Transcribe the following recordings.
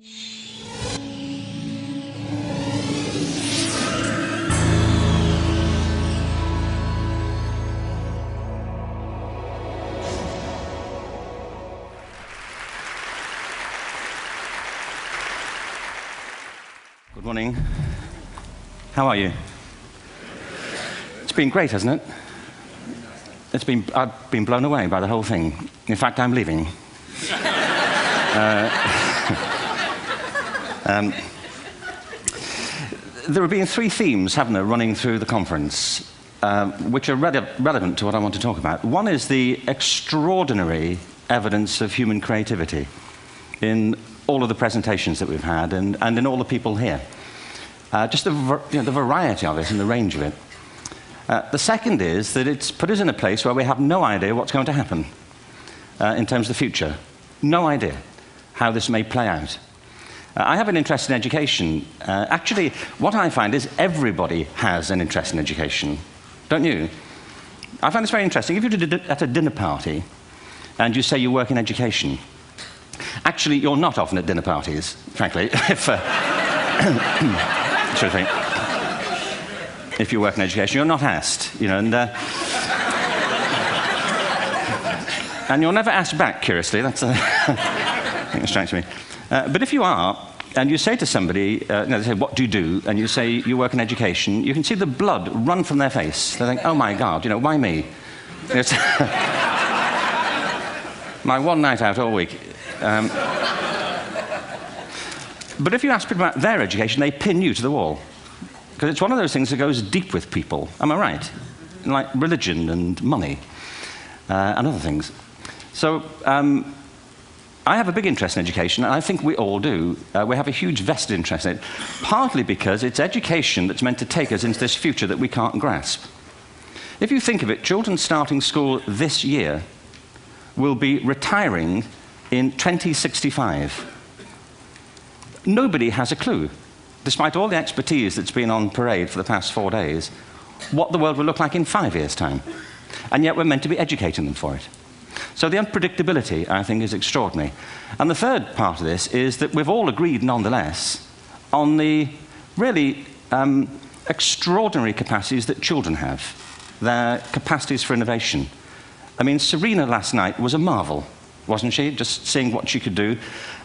Good morning. How are you? It's been great, hasn't it? I've been blown away by the whole thing. In fact, I'm leaving. There have been three themes, haven't there, running through the conference, which are relevant to what I want to talk about. One is the extraordinary evidence of human creativity in all of the presentations that we've had and in all the people here. Just the variety of it and the range of it. The second is that it's put us in a place where we have no idea what's going to happen in terms of the future. No idea how this may play out. I have an interest in education. Actually, what I find is everybody has an interest in education. Don't you? I find this very interesting. If you're at a dinner party and you say you work in education, actually, you're not often at dinner parties, frankly, if you work in education. You're not asked, and you're never asked back, curiously. That's I think it strikes me. But if you are, and you say to somebody, they say, what do you do? And you say, you work in education, you can see the blood run from their face. They think, oh my God, why me? It's my one night out all week. But if you ask people about their education, they pin you to the wall. Because it's one of those things that goes deep with people. Am I right? Like religion and money and other things. So I have a big interest in education, and I think we all do. We have a huge vested interest in it, partly because it's education that's meant to take us into this future that we can't grasp. If you think of it, children starting school this year will be retiring in 2065. Nobody has a clue, despite all the expertise that's been on parade for the past 4 days, what the world will look like in 5 years' time. And yet we're meant to be educating them for it. So the unpredictability, I think, is extraordinary. And the third part of this is that we've all agreed, nonetheless, on the really extraordinary capacities that children have, their capacities for innovation. I mean, Serena last night was a marvel, wasn't she? Just seeing what she could do.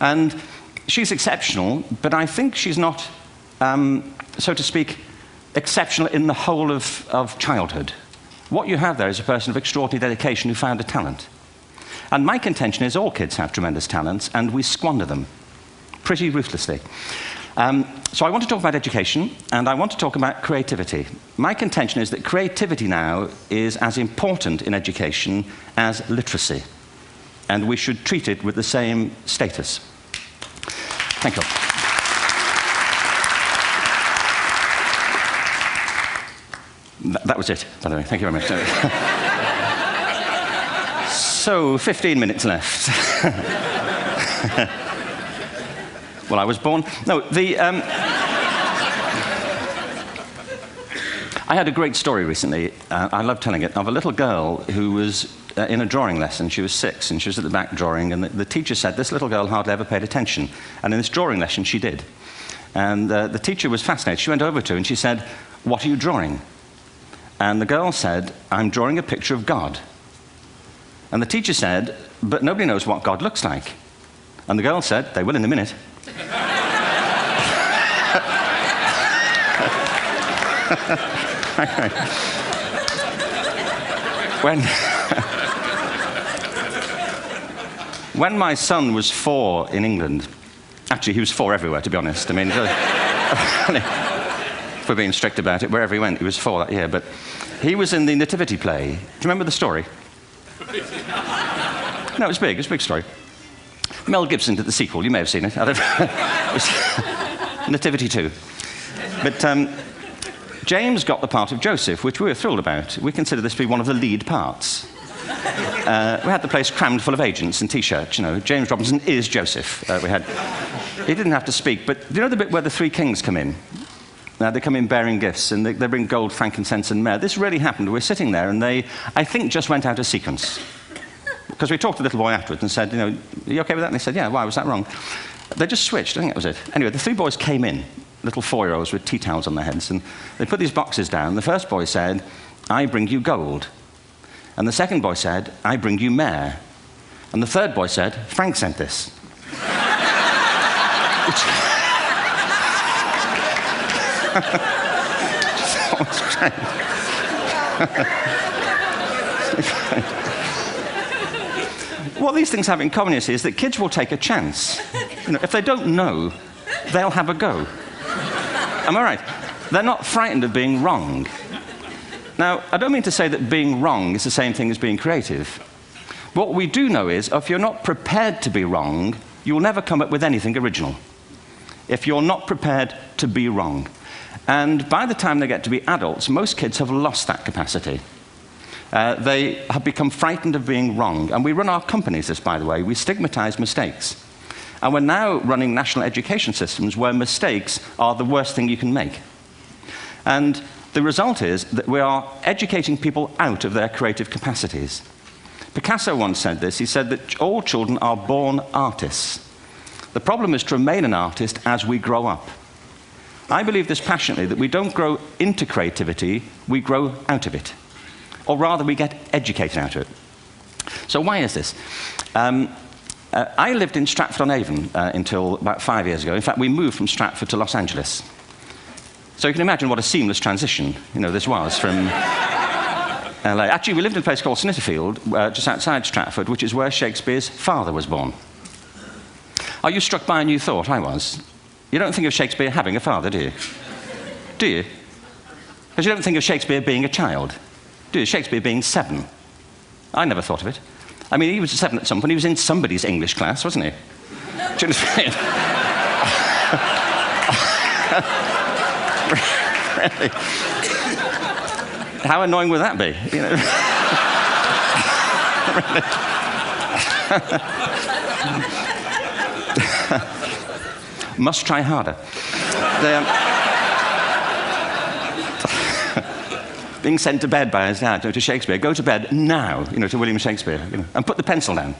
And she's exceptional, but I think she's not, so to speak, exceptional in the whole of childhood. What you have there is a person of extraordinary dedication who found a talent. And my contention is all kids have tremendous talents, and we squander them pretty ruthlessly. So I want to talk about education, and I want to talk about creativity. My contention is that creativity now is as important in education as literacy, and we should treat it with the same status. Thank you. That was it, by the way. Thank you very much. So, 15 minutes left. Well, I was born... No, I had a great story recently, I love telling it, of a little girl who was in a drawing lesson. She was 6, and she was at the back drawing, and the teacher said this little girl hardly ever paid attention. And in this drawing lesson, she did. And the teacher was fascinated. She went over to her and she said, "What are you drawing?" And the girl said, "I'm drawing a picture of God." And the teacher said, "But nobody knows what God looks like." And the girl said, "They will in a minute." When my son was 4 in England, actually he was 4 everywhere, to be honest. I mean, if we're being strict about it, wherever he went, he was 4 that year. But he was in the Nativity play. Do you remember the story? No, it was big. It was a big story. Mel Gibson did the sequel. You may have seen it. I don't know. It was Nativity 2. But James got the part of Joseph, which we were thrilled about. We consider this to be one of the lead parts. We had the place crammed full of agents in T-shirts. James Robinson is Joseph. He didn't have to speak, but you know the bit where the 3 kings come in? They come in bearing gifts, and they bring gold, frankincense, and myrrh. This really happened. We're sitting there, and they, I think, just went out of sequence. Because we talked to the little boy afterwards and said, "Are you okay with that?" And they said, "Yeah, why was that wrong?" They just switched, I think that was it. Anyway, the 3 boys came in, little 4-year-olds with tea towels on their heads, and they put these boxes down. The first boy said, "I bring you gold." And the second boy said, "I bring you mare." And the third boy said, "Frank sent this." What these things have in common, you see, is that kids will take a chance. If they don't know, they'll have a go. Am I right? They're not frightened of being wrong. Now, I don't mean to say that being wrong is the same thing as being creative. What we do know is, if you're not prepared to be wrong, you will never come up with anything original. If you're not prepared to be wrong. And by the time they get to be adults, most kids have lost that capacity. They have become frightened of being wrong. And we run our companies this, by the way. We stigmatize mistakes. And we're now running national education systems where mistakes are the worst thing you can make. And the result is that we are educating people out of their creative capacities. Picasso once said this. He said that all children are born artists. The problem is to remain an artist as we grow up. I believe this passionately, that we don't grow into creativity, we grow out of it. Or rather, we get educated out of it. So why is this? I lived in Stratford-on-Avon until about 5 years ago. In fact, we moved from Stratford to Los Angeles. So you can imagine what a seamless transition this was from LA. Actually, we lived in a place called Snitterfield, just outside Stratford, which is where Shakespeare's father was born. Are you struck by a new thought? I was. You don't think of Shakespeare having a father, do you? Do you? Because you don't think of Shakespeare being a child. Do you? Shakespeare being 7. I never thought of it. I mean, he was 7 at some point. He was in somebody's English class, wasn't he? Do you understand? Really? How annoying would that be? Must try harder. Being sent to bed by his dad to Shakespeare. Go to bed now, to William Shakespeare, and put the pencil down,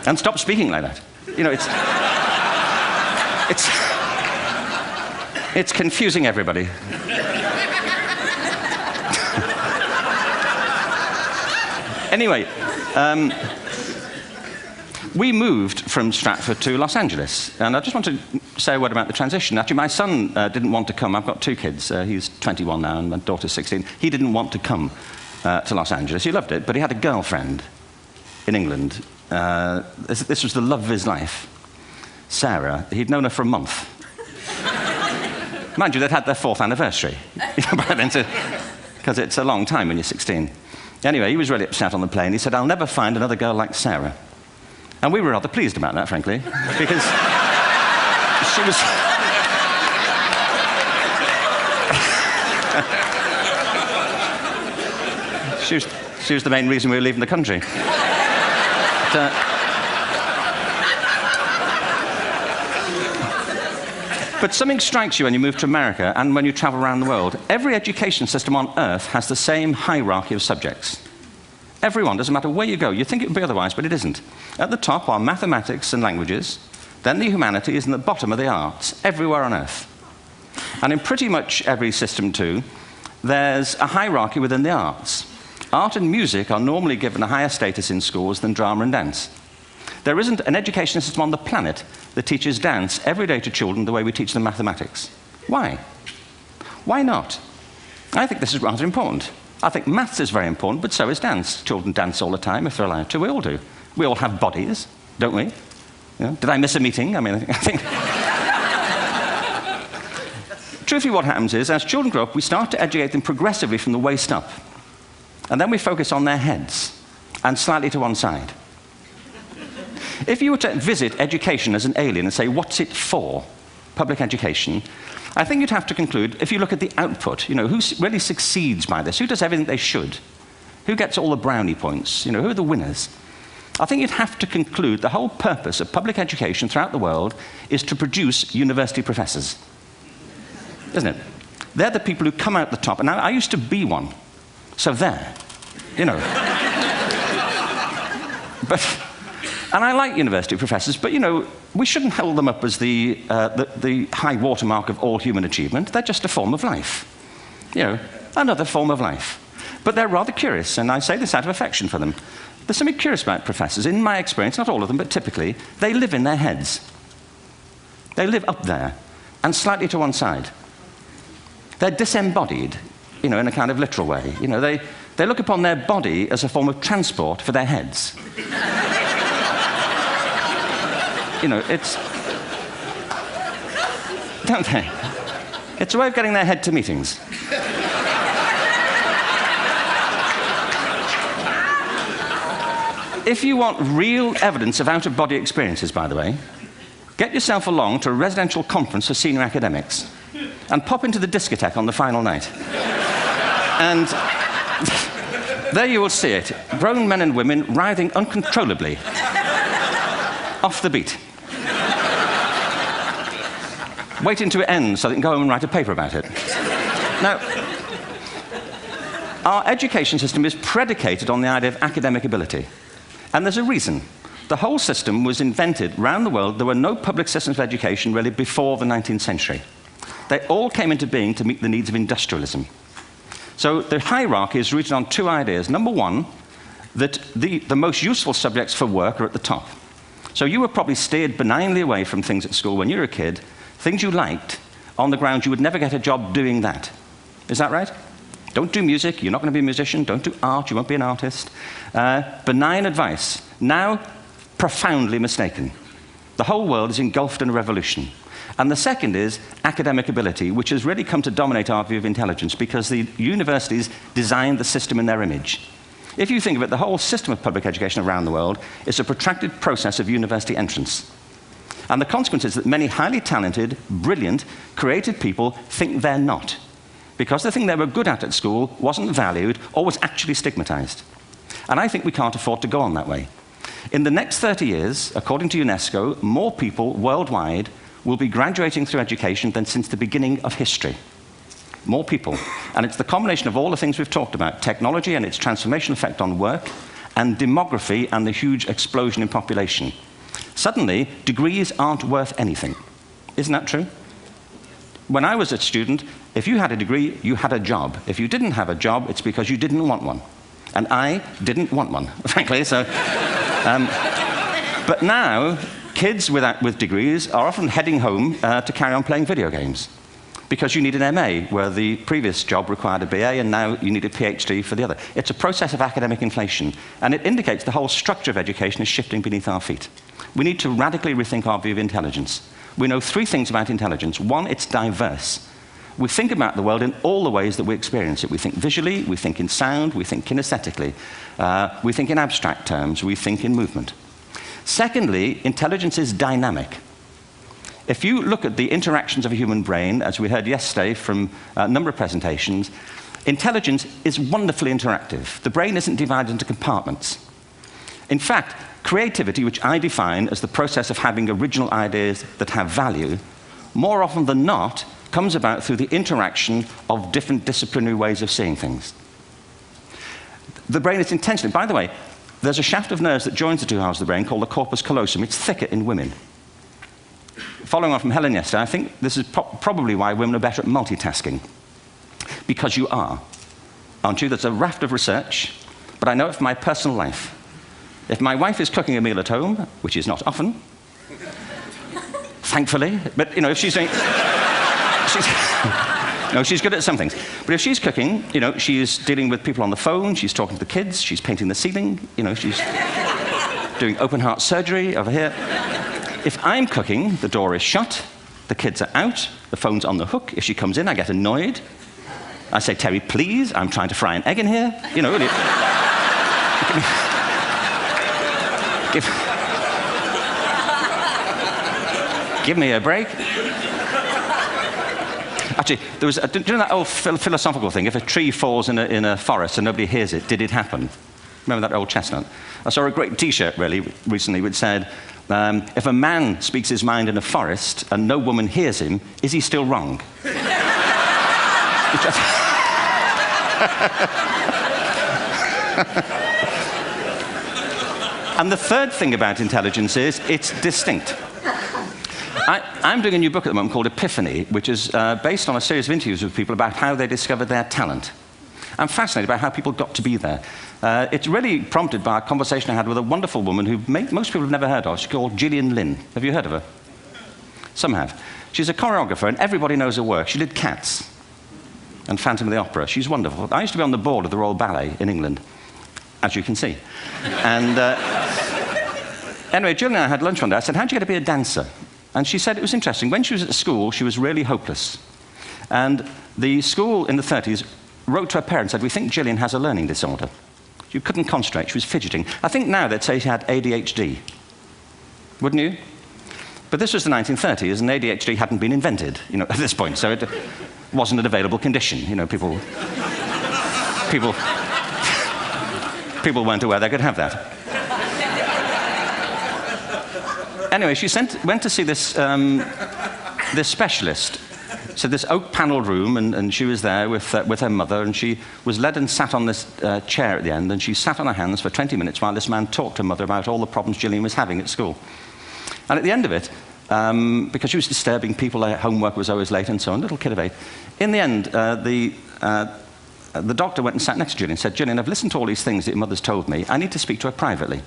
and stop speaking like that. It's confusing everybody. Anyway, we moved from Stratford to Los Angeles, and I just want to say a word about the transition. Actually, my son didn't want to come. I've got 2 kids. He's 21 now, and my daughter's 16. He didn't want to come to Los Angeles. He loved it, but he had a girlfriend in England. This was the love of his life, Sarah. He'd known her for a month. Mind you, they'd had their 4th anniversary by then, because it's a long time when you're 16. Anyway, he was really upset on the plane. He said, "I'll never find another girl like Sarah." And we were rather pleased about that, frankly, because she was... she was the main reason we were leaving the country. But something strikes you when you move to America and when you travel around the world. Every education system on Earth has the same hierarchy of subjects. Everyone, doesn't matter where you go. You think it would be otherwise, but it isn't. At the top are mathematics and languages, then the humanities, and at the bottom are the arts, everywhere on Earth. And in pretty much every system, too, there's a hierarchy within the arts. Art and music are normally given a higher status in schools than drama and dance. There isn't an education system on the planet that teaches dance every day to children the way we teach them mathematics. Why? Why not? I think this is rather important. I think maths is very important, but so is dance. Children dance all the time if they're allowed to. We all do. We all have bodies, don't we? Did I miss a meeting? I mean, I think... Truthfully, what happens is, as children grow up, we start to educate them progressively from the waist up. And then we focus on their heads, and slightly to one side. If you were to visit education as an alien and say, what's it for, public education, I think you'd have to conclude, if you look at the output, who really succeeds by this, who does everything they should, who gets all the brownie points, who are the winners, I think you'd have to conclude the whole purpose of public education throughout the world is to produce university professors. Isn't it? They're the people who come out the top. And I used to be one. So there, And I like university professors, but, we shouldn't hold them up as the high watermark of all human achievement. They're just a form of life. Another form of life. But they're rather curious, and I say this out of affection for them. There's something curious about professors. In my experience, not all of them, but typically, they live in their heads. They live up there, and slightly to one side. They're disembodied, in a kind of literal way. They look upon their body as a form of transport for their heads. It's... Don't they? It's a way of getting their head to meetings. If you want real evidence of out-of-body experiences, by the way, get yourself along to a residential conference for senior academics and pop into the discotheque on the final night. And there you will see it, grown men and women writhing uncontrollably off the beat, waiting to end so they can go home and write a paper about it. Now, our education system is predicated on the idea of academic ability. And there's a reason. The whole system was invented around the world. There were no public systems of education really before the 19th century. They all came into being to meet the needs of industrialism. So the hierarchy is rooted on two ideas. Number one, that the most useful subjects for work are at the top. So you were probably steered benignly away from things at school when you were a kid, things you liked, on the grounds you would never get a job doing that. Is that right? Don't do music, you're not going to be a musician. Don't do art, you won't be an artist. Benign advice. Now, profoundly mistaken. The whole world is engulfed in a revolution. And the second is academic ability, which has really come to dominate our view of intelligence because the universities designed the system in their image. If you think of it, the whole system of public education around the world is a protracted process of university entrance. And the consequence is that many highly talented, brilliant, creative people think they're not, because the thing they were good at school wasn't valued or was actually stigmatized. And I think we can't afford to go on that way. In the next 30 years, according to UNESCO, more people worldwide will be graduating through education than since the beginning of history. More people. And it's the combination of all the things we've talked about, technology and its transformational effect on work, and demography and the huge explosion in population. Suddenly, degrees aren't worth anything. Isn't that true? When I was a student, if you had a degree, you had a job. If you didn't have a job, it's because you didn't want one. And I didn't want one, frankly. So, but now, kids with degrees are often heading home to carry on playing video games because you need an MA, where the previous job required a BA, and now you need a PhD for the other. It's a process of academic inflation, and it indicates the whole structure of education is shifting beneath our feet. We need to radically rethink our view of intelligence. We know three things about intelligence. One, it's diverse. We think about the world in all the ways that we experience it. We think visually, we think in sound, we think kinesthetically, we think in abstract terms, we think in movement. Secondly, intelligence is dynamic. If you look at the interactions of a human brain, as we heard yesterday from a number of presentations, intelligence is wonderfully interactive. The brain isn't divided into compartments. In fact, creativity, which I define as the process of having original ideas that have value, more often than not, comes about through the interaction of different disciplinary ways of seeing things. The brain is intentionally, by the way, there's a shaft of nerves that joins the two halves of the brain called the corpus callosum. It's thicker in women. Following on from Helen yesterday, I think this is probably why women are better at multitasking. Because you are, aren't you? There's a raft of research, but I know it from my personal life. If my wife is cooking a meal at home, which is not often, thankfully, but if she's doing... No, she's good at some things. But if she's cooking, she's dealing with people on the phone, she's talking to the kids, she's painting the ceiling, she's doing open heart surgery over here. If I'm cooking, the door is shut, the kids are out, the phone's on the hook. If she comes in, I get annoyed. I say, Terry, please, I'm trying to fry an egg in here. Give me a break. Actually, there was do you know that old philosophical thing? If a tree falls in a forest and nobody hears it, did it happen? Remember that old chestnut? I saw a great T-shirt recently which said, if a man speaks his mind in a forest and no woman hears him, is he still wrong? And the third thing about intelligence is it's distinct. I'm doing a new book at the moment called Epiphany, which is based on a series of interviews with people about how they discovered their talent. I'm fascinated by how people got to be there. It's really prompted by a conversation I had with a wonderful woman who most people have never heard of. She's called Gillian Lynn. Have you heard of her? Some have. She's a choreographer, and everybody knows her work. She did Cats and Phantom of the Opera. She's wonderful. I used to be on the board of the Royal Ballet in England, as you can see. And anyway, Gillian and I had lunch one day. I said, how'd you get to be a dancer? And she said it was interesting. When she was at school, she was really hopeless. And the school in the 30s wrote to her parents and said, we think Gillian has a learning disorder. She couldn't concentrate. She was fidgeting. I think now they'd say she had ADHD. Wouldn't you? But this was the 1930s, and ADHD hadn't been invented, at this point. So it wasn't an available condition. People weren't aware they could have that. Anyway, she went to see this specialist. So this oak-panelled room, and she was there with her mother, and she was led and sat on this chair at the end, and she sat on her hands for 20 minutes while this man talked to her mother about all the problems Gillian was having at school. And at the end of it, because she was disturbing people, her homework was always late and so on, little kid of 8, in the end, the doctor went and sat next to Gillian and said, Gillian, I've listened to all these things that your mother's told me. I need to speak to her privately.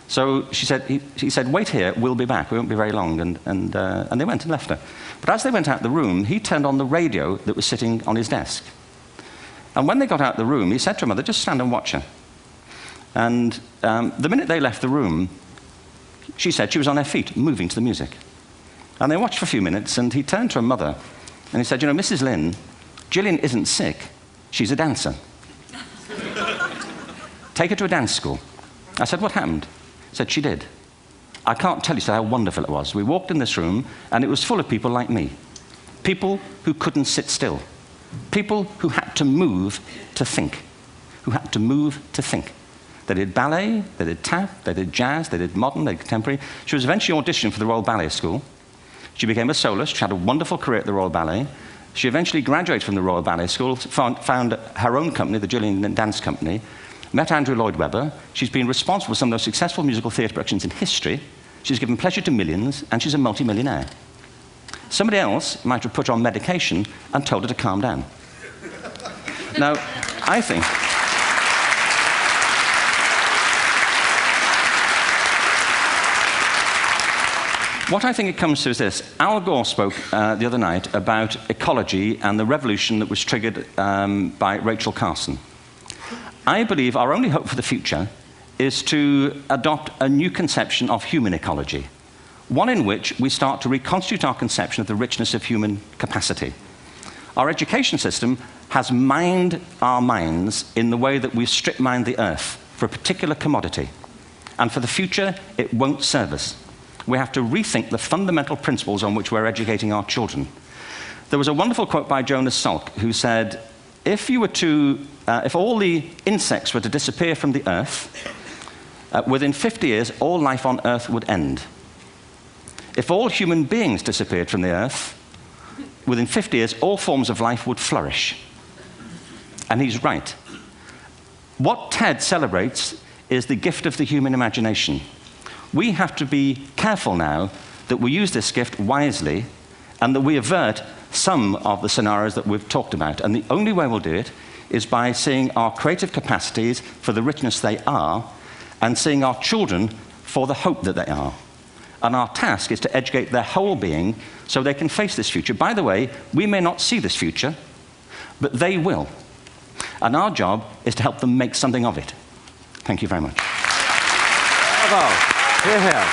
So he said, wait here, we'll be back. We won't be very long. And they went and left her. But as they went out the room, he turned on the radio that was sitting on his desk. And when they got out the room, he said to her mother, just stand and watch her. And the minute they left the room, she said she was on her feet, moving to the music. And they watched for a few minutes, and he turned to her mother, and he said, Mrs. Lynn, Gillian isn't sick. She's a dancer. Take her to a dance school. I said, what happened? He said, she did. I can't tell you how wonderful it was. We walked in this room, and it was full of people like me. People who couldn't sit still. People who had to move to think. Who had to move to think. They did ballet, they did tap, they did jazz, they did modern, they did contemporary. She was eventually auditioned for the Royal Ballet School. She became a soloist. She had a wonderful career at the Royal Ballet. She eventually graduated from the Royal Ballet School, found her own company, the Gillian Dance Company, met Andrew Lloyd Webber. She's been responsible for some of the most successful musical theatre productions in history. She's given pleasure to millions, and she's a multi-millionaire. Somebody else might have put her on medication and told her to calm down. Now, I think... What I think it comes to is this. Al Gore spoke the other night about ecology and the revolution that was triggered by Rachel Carson. I believe our only hope for the future is to adopt a new conception of human ecology, one in which we start to reconstitute our conception of the richness of human capacity. Our education system has mined our minds in the way that we've strip-mined the earth for a particular commodity, and for the future, it won't serve us. We have to rethink the fundamental principles on which we're educating our children. There was a wonderful quote by Jonas Salk, who said, if all the insects were to disappear from the earth, within 50 years, all life on earth would end. If all human beings disappeared from the earth, within 50 years, all forms of life would flourish. And he's right. What TED celebrates is the gift of the human imagination. We have to be careful now that we use this gift wisely and that we avert some of the scenarios that we've talked about. And the only way we'll do it is by seeing our creative capacities for the richness they are and seeing our children for the hope that they are. And our task is to educate their whole being so they can face this future. By the way, we may not see this future, but they will. And our job is to help them make something of it. Thank you very much. Bravo. Here, here.